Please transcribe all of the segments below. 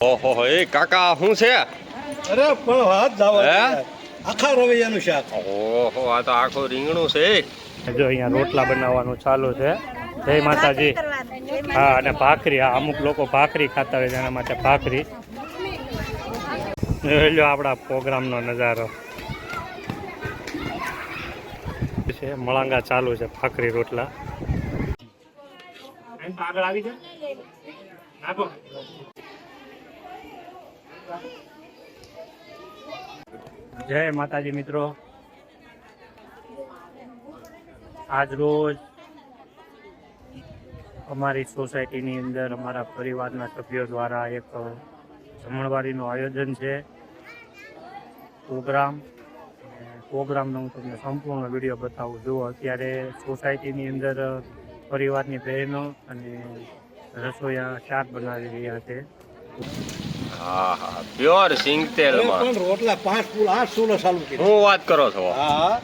ઓહો એ કાકા શું છે? અરે પણ વાત જાવા આખા રવૈયાનું શાક. ઓહો આ તો આખું રીંગણું છે. જો અહીંયા રોટલા બનાવવાનું ચાલુ છે. જય માતાજી. હા અને ભાખરી. હા અમુક લોકો ભાખરી ખાતા હોય એના માટે ભાખરી. લો આપણા પ્રોગ્રામનો નજારો છે. મળાંગા ચાલુ છે. ભાખરી રોટલા આગળ આવી જાય. જય માતાજી મિત્રો. આજ રોજ અમારી સોસાયટીની અંદર અમારા પરિવારના સભ્યો દ્વારા એક જમણવારીનું આયોજન છે. પ્રોગ્રામનો હું તમને સંપૂર્ણ વિડીયો બતાવું છું. અત્યારે સોસાયટીની અંદર પરિવારની બહેનો અને રસોઈયા શાક બનાવી રહ્યા છે. હા હા પ્યોર સિંગ તેલમાં પણ રોટલા 5 ફૂલ 8 સુલો ચાલુ કરી. હું વાત કરો છો? હા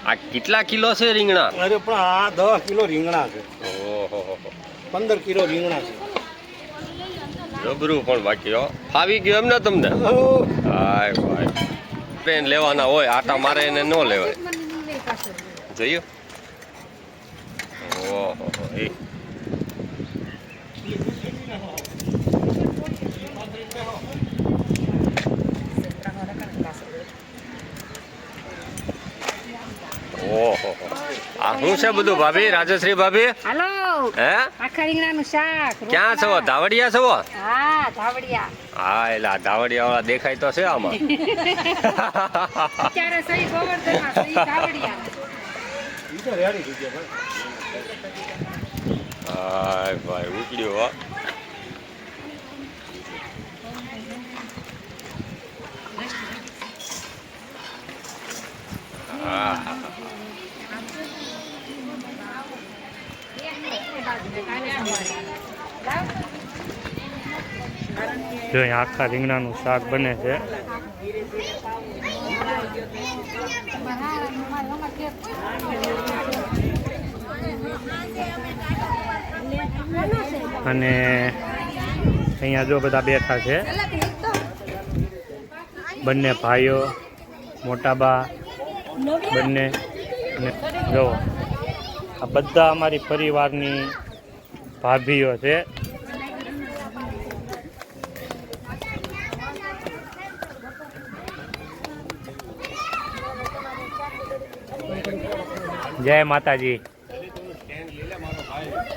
આ કેટલા કિલો છે રીંગણા? અરે પણ આ 10 કિલો રીંગણા છે. ઓહો 15 કિલો રીંગણા છે. જબરું પણ બાકી હો. ફાવી ગયું એમ ને તમને? હાય ભાઈ પેન લેવાના હોય આટા મારે એને ન લેવાય. જોયું? ઓહો એ ઓહો આ શું છે બધું ભાભી? રાજશ્રી ભાભી હાલો. હે આખા રીંગણાનું શાક. ક્યાં છો? ધાવડિયા છો? હા ધાવડિયા. હા એટલે આ ધાવડિયા વાળા દેખાય તો છે આમાં. અત્યારે સહી ગોવર્ધનમાં સહી ધાવડિયા. ઈ તો રેડી થઈ ગયા ભાઈ. હાય ભાઈ ઉકળ્યો હો. જો અહીંયા આખા રીંગણાનું શાક બને છે. અને અહીંયા જો બધા બેઠા છે. બંને ભાઈઓ, મોટા બા બંને. અને જો આ બધા અમારી પરિવારની ભાભીઓ છે. જય માતાજી.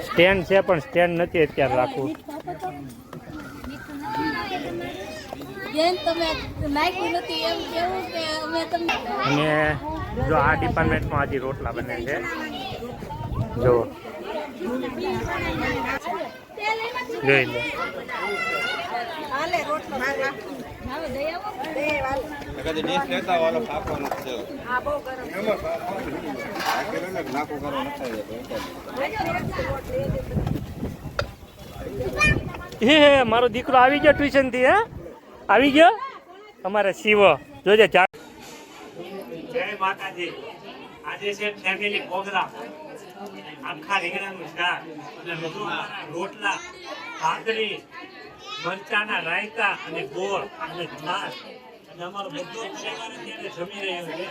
સ્ટેન્ડ છે પણ સ્ટેન્ડ નથી અત્યારે રાખવું. અને જો આ ડિપાર્ટમેન્ટમાં હજી રોટલા બને છે. જો જોઈ લો. હે મારો દીકરો આવી ગયો ટ્યુશન થી. હે આવી ગયો અમારે શિવો. જોજે. જય માતાજી. આજે છે ફેમિલી પ્રોગ્રામ. આખા રીંગણાનું શાક અને રોટલા, ભાખરી, મરચાના રાયતા અને ગોળ અને છાશ અને અમારો બધો પરિવાર અત્યારે જમી રહ્યો છે.